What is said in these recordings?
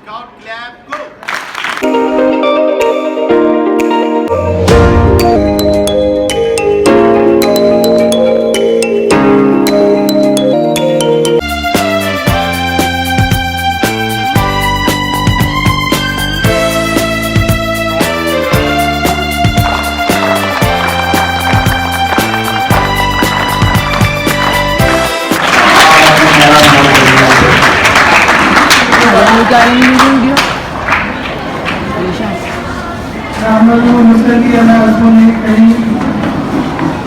Count, clap, go.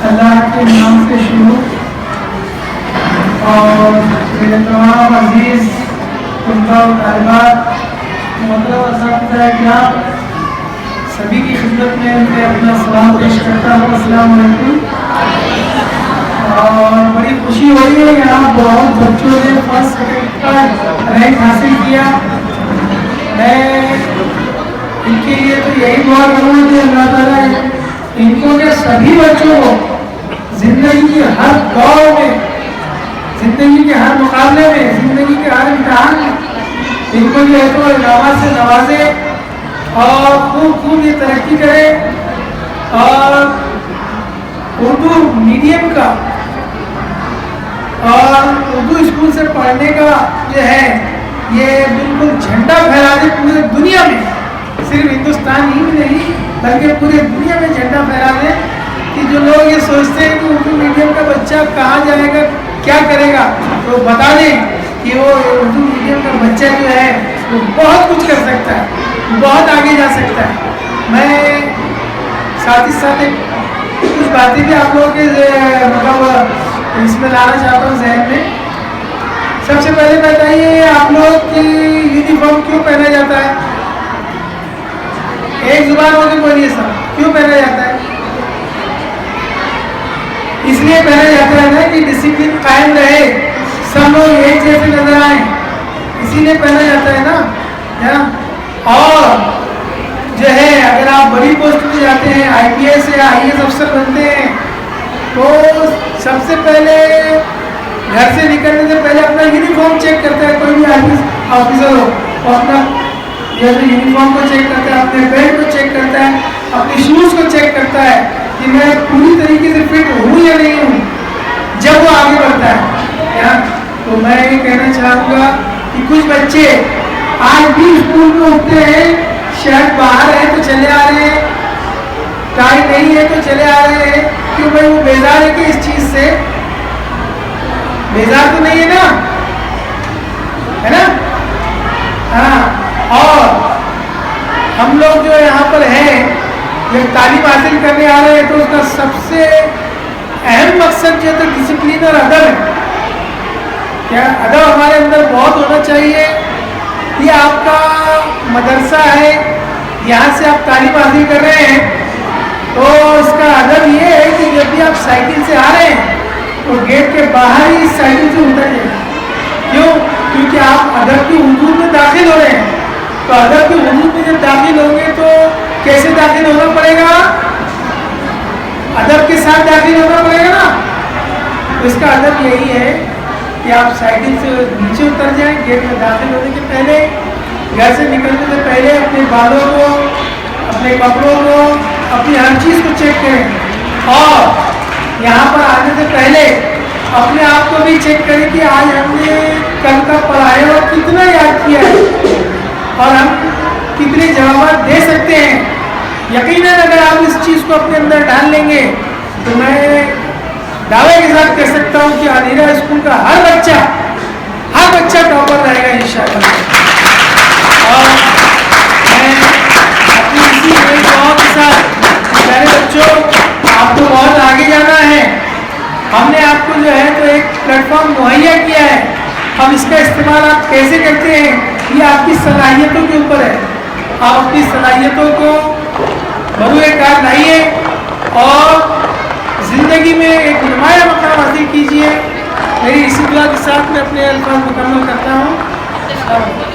अल्लाह के नाम से शुरू और मेरे तमाम अजीज तलबा और तालिबात मोहतरम असातिज़ा किराम सभी की खिदमत में मैं अपना सलाम पेश करता हूँ। अस्सलाम वालेकुम। और बड़ी खुशी हो रही है, यहाँ बहुत बच्चों ने फर्स्ट सेकंड का रैंक हासिल किया। मैं इनके लिए तो यही दुआ करूँगा कि अल्लाह ताला इनको के सभी बच्चों को जिंदगी के हर दौर में, जिंदगी के हर मुकाबले में, जिंदगी के हर इम्तिहान में इनको जो है तो इनामात से नवाजे और खूब ये तरक्की करे और उर्दू मीडियम का और उर्दू स्कूल से पढ़ने का जो है ये बिल्कुल झंडा फहरा दे पूरे दुनिया में, सिर्फ हिंदुस्तान ही में नहीं बल्कि पूरे दुनिया में झंडा फहरा दे कि जो लोग ये सोचते हैं कि उर्दू मीडियम का बच्चा कहाँ जाएगा, क्या करेगा, तो बता दें कि वो उर्दू मीडियम का बच्चा जो है वो बहुत कुछ कर सकता है, बहुत आगे जा सकता है। मैं साथ ही साथ कुछ बातें भी आप लोगों के मतलब इसमें लाना चाहता हूँ जहन में। सबसे पहले बताइए आप लोग की यूनिफॉर्म क्यों पहना जाता है? एक जुबान होकर बोलिए सब, क्यों पहना जाता है? इसलिए पहना जाता है ना कि डिसिप्लिन कायम रहे, सब लोग एक जैसे नजर आए, इसीलिए पहना जाता है ना। और जो है अगर आप बड़ी पोस्ट पे जाते हैं, IPS या IAS अफसर बनते हैं, तो सबसे पहले घर से निकलने से पहले अपना यूनिफॉर्म चेक करता है, कोई भी ऑफिसर हो, और अपना यूनिफॉर्म को चेक करता है, अपने बेल्ट को चेक करता है, अपने शूज़ को चेक करता है कि मैं पूरी तरीके से फिट हूँ या नहीं हूँ, जब वो आगे बढ़ता है। तो मैं ये कहना चाहूँगा कि कुछ बच्चे आज भी स्कूल में उठते हैं, शर्ट बाहर है तो चले आ रहे हैं, टाई नहीं है तो चले आ रहे हैं, क्यों भाई वो बेजार है कि इस चीज़ से? बेजार तो नहीं है ना, है ना? हाँ। और हम लोग जो यहाँ पर हैं, जब तालीम हासिल करने आ रहे हैं तो उसका सबसे अहम मकसद जो है डिसिप्लिन और अदब है। क्या अदब हमारे अंदर बहुत होना चाहिए। ये आपका मदरसा है, यहाँ से आप तालीम हासिल कर रहे हैं, तो उसका अदब ये है कि जब भी आप साइकिल से आ रहे हैं तो गेट के बाहर ही साइकिल से उतर जाए। क्यों? क्योंकि आप अदब की हुदूद में दाखिल हो रहे हैं। तो अदब की हुदूद में जब दाखिल होंगे तो कैसे दाखिल होना पड़ेगा? अदब के साथ दाखिल होना पड़ेगा ना। तो इसका अदब यही है कि आप साइकिल से नीचे उतर जाएं, गेट में दाखिल होने के पहले, घर से निकलने से पहले अपने बालों को, अपने कपड़ों को, अपनी हर चीज़ को चेक करें, और यहाँ पर आने से पहले अपने आप को भी चेक करें कि आज हमने कल का पढ़ाया और कितना याद किया है और हम कितने जवाब दे सकते हैं। यकीनन अगर आप इस चीज़ को अपने अंदर डाल लेंगे तो मैं दावे के साथ कह सकता हूँ कि अलीरा स्कूल का हर बच्चा टॉपर रहेगा इंशाअल्लाह। और मैं अपनी इसी दुआओं के साथ प्यारे बच्चों, आपको बहुत आगे जाना है। हमने आपको जो है तो एक प्लेटफॉर्म मुहैया किया है, अब इसका इस्तेमाल आप कैसे करते हैं ये आपकी सलाहियतों के ऊपर है। आप अपनी सलाहियतों को बरूए कार लाइए और ज़िंदगी में एक नुमाया मकाम हासिल कीजिए। मेरी इसी दुआ के साथ मैं अपने अल्फाज मुकम्मल करता हूँ।